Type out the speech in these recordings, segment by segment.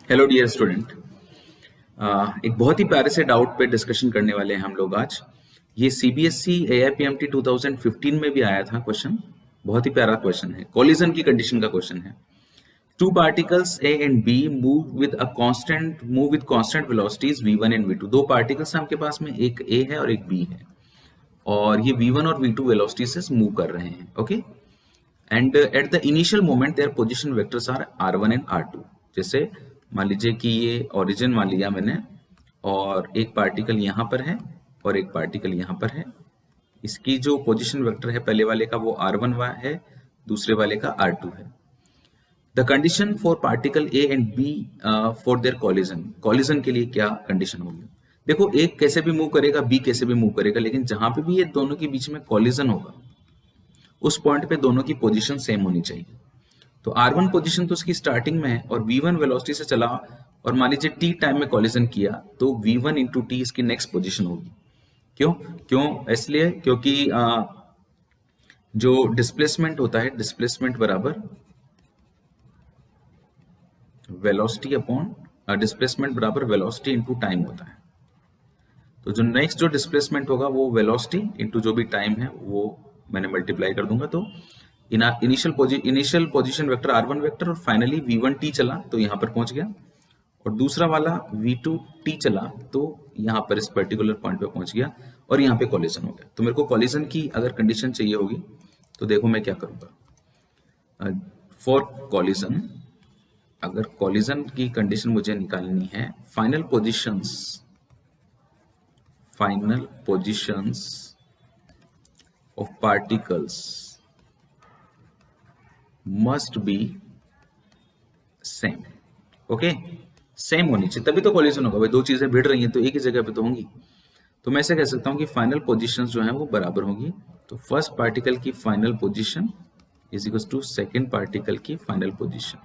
Hello dear student. एक बहुत ही प्यारे से डाउट पे डिस्कशन करने वाले हैं हम लोग आज। ये सीबीएसई एआईपीएमटी 2015 में भी आया था क्वेश्चन। बहुत ही प्यारा क्वेश्चन है, कोलिजन की कंडीशन का क्वेश्चन है। Two particles A and B move with constant velocities v1 and v2। दो पार्टिकल्स हैं आपके पास में, एक ए है और एक बी है, और ये v1 और v2 वेलोसिटी से मूव कर रहे हैं। Okay, and at the initial moment their position vectors are r1 and r2। जैसे मान लीजिए कि ये ओरिजिन मान लिया मैंने, और एक पार्टिकल यहाँ पर है और एक पार्टिकल यहाँ पर है। इसकी जो पोजीशन वेक्टर है पहले वाले का वो r1 है, दूसरे वाले का r2 है। The condition for particle A and B for their collision के लिए क्या कंडीशन होगी? देखो, एक कैसे भी मूव करेगा, बी कैसे भी मूव करेगा, लेकिन जहां पे भी ये दोनों के बीच में कॉलिजन होगा उस पॉइंट पे दोनों की पोजीशन सेम होनी चाहिए। तो r1 पोजीशन तो उसकी स्टार्टिंग में है और v1 वेलोसिटी से चला, और मान लीजिए t टाइम में कॉलिजन किया तो v1 इंटू टी इसकी नेक्स्ट पोजीशन होगी। क्यों क्यों इसलिए क्योंकि जो डिस्प्लेसमेंट होता है, डिस्प्लेसमेंट बराबर वेलोसिटी अपॉन डिस्प्लेसमेंट बराबर वेलोसिटी इंटू टाइम होता है। तो जो नेक्स्ट जो डिस्प्लेसमेंट होगा वो वेलोसिटी इंटू जो भी टाइम है वो मैंने मल्टीप्लाई कर दूंगा। तो initial position vector r1 vector, और फाइनली v1 t चला तो यहाँ पर पहुंच गया, और दूसरा वाला v2 t चला तो यहाँ पर इस पर्टिकुलर पॉइंट पे पहुंच गया, और यहाँ पे कॉलिजन हो गया। तो मेरे को कॉलिजन की अगर कंडीशन चाहिए होगी तो देखो मैं क्या करूंगा। फॉर कॉलिजन, अगर कॉलिजन की कंडीशन मुझे निकालनी है, final positions of particles must be same. Okay, same होनी चाहिए तभी तो कॉलिजन होगा। भाई दो चीजें भिड़ रही हैं तो एक ही जगह पे तो होंगी। तो मैं ऐसे कह सकता हूं कि फाइनल पोजीशंस जो हैं वो बराबर होंगी। तो फर्स्ट पार्टिकल की final position is equal to second particle की फाइनल पोजीशन।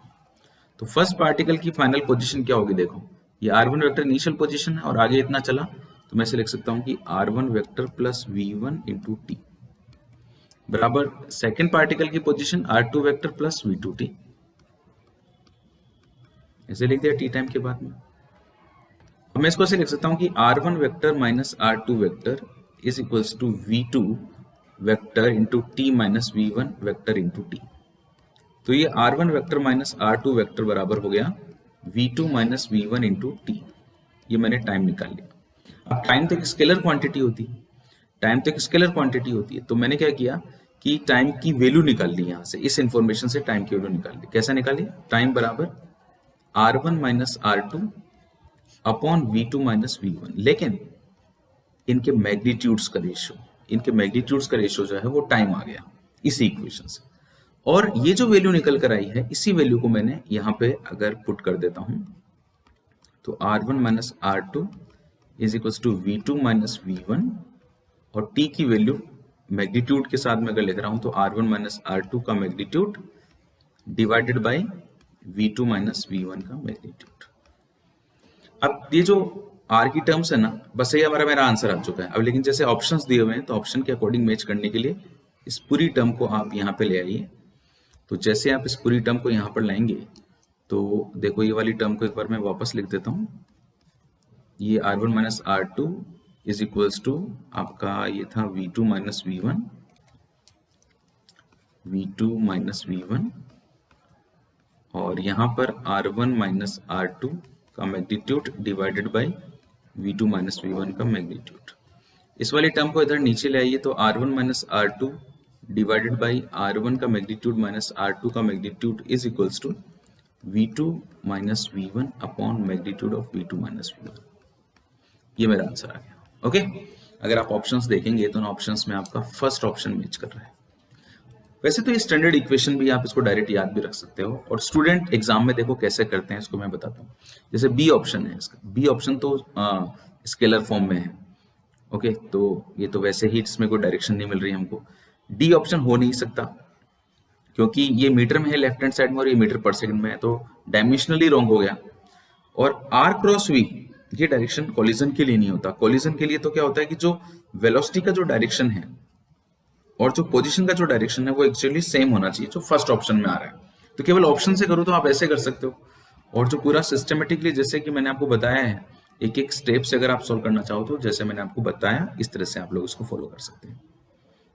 तो फर्स्ट पार्टिकल की फाइनल पोजीशन क्या होगी? देखो, ये r1 वेक्टर इनिशियल पोजीशन है और आगे इतना चला, तो मैं ऐसे लिख सकता हूं कि r1 vector plus v1 into T बराबर सेकेंड पार्टिकल की position r2 vector plus v2t। ऐसे लिख दिया टी टाइम के बाद में। अब मैं इसको ऐसे लिख सकता हूं कि r1 vector minus r2 vector is equals to v2 vector into t minus v1 vector into t. तो ये r1 vector minus r2 vector बराबर हो गया v2 minus v1 into T. ये मैंने टाइम निकाल लिया। अब टाइम तो एक स्केलर क्वांटिटी होती है, तो मैंने क्या किया कि टाइम की वैल्यू निकाल ली। यहाँ से इस इंफॉर्मेशन से टाइम की वैल्यू निकाल ली। कैसे निकाली? टाइम बराबर r1 minus r2 upon v2 minus v1, लेकिन इनके मैग्नीट्यूड्स का रेशियो जो है वो टाइम आ गया इसी इक्वेशन से। और ये जो वैल्यू निकल कर आई है, इसी वैल्यू को मैंने यहाँ पे अगर पुट कर देता हूं तो r1 minus r2 is equal to v2 minus v1, और t की वैल्यू मैग्नीट्यूड के साथ में अगर लिख रहा हूं तो r1 माइनस r2 का magnitude divided by v2 minus v1 का मैग्नीट्यूड। अब ये जो r की टर्म्स है ना, बस ये हमारा मेरा आंसर आ चुका है। अब लेकिन जैसे ऑप्शंस दिए हुए हैं तो ऑप्शन के अकॉर्डिंग मैच करने के लिए इस पूरी टर्म को आप यहाँ पे ले आइए। तो जैसे आप इस पूरी टर्म को यहाँ पर लाएंगे तो देखो, ये वाली टर्म को एक बार मैं वापस लिख देता हूँ। ये r1 minus r2 is equals to आपका ये था v2 माइनस v1, और यहाँ पर r1 माइनस r2 का magnitude divided by v2 minus v1 का मैग्नीट्यूड। इस वाली टर्म को इधर नीचे ले आइए तो r1 minus r2 divided by r1 का मैग्नीट्यूड माइनस r2 का magnitude is equals to v2 minus v1 upon magnitude of v2 minus v1। ये मेरा आंसर आ गया। ओके, अगर आप ऑप्शंस देखेंगे तो ऑप्शंस में आपका फर्स्ट ऑप्शन मैच कर रहा है। वैसे तो ये स्टैंडर्ड इक्वेशन भी आप इसको डायरेक्ट याद भी रख सकते हो, और स्टूडेंट एग्जाम में देखो कैसे करते हैं इसको मैं बताता हूँ। जैसे बी ऑप्शन है, इसका बी ऑप्शन तो स्केलर फॉर्म में है। ओके, तो ये तो वैसे ही इसमें कोई डायरेक्शन नहीं मिल रही हमको। डी ऑप्शन हो नहीं सकता क्योंकि ये मीटर में है लेफ्ट हैंड साइड में और ये मीटर पर सेकंड में है, तो डायमेंशनली रॉन्ग हो गया। और आर क्रॉस वी ये डायरेक्शन कॉलिजन के लिए नहीं होता। कॉलिजन के लिए तो क्या होता है कि जो वेलोसिटी का जो डायरेक्शन है और जो पोजीशन का जो डायरेक्शन है वो एक्चुअली सेम होना चाहिए जो फर्स्ट ऑप्शन में आ रहा है। तो केवल ऑप्शन से करो तो आप ऐसे कर सकते हो, और जो पूरा सिस्टमेटिकली जैसे कि मैंने आपको बताया है, एक एक स्टेप से अगर आप सॉल्व करना चाहो तो जैसे मैंने आपको बताया इस तरह से आप लोग इसको फॉलो कर सकते हैं।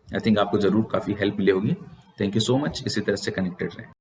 आई थिंक आपको जरूर काफी हेल्प मिली होगी। थैंक यू सो मच, इसी तरह से कनेक्टेड रहें।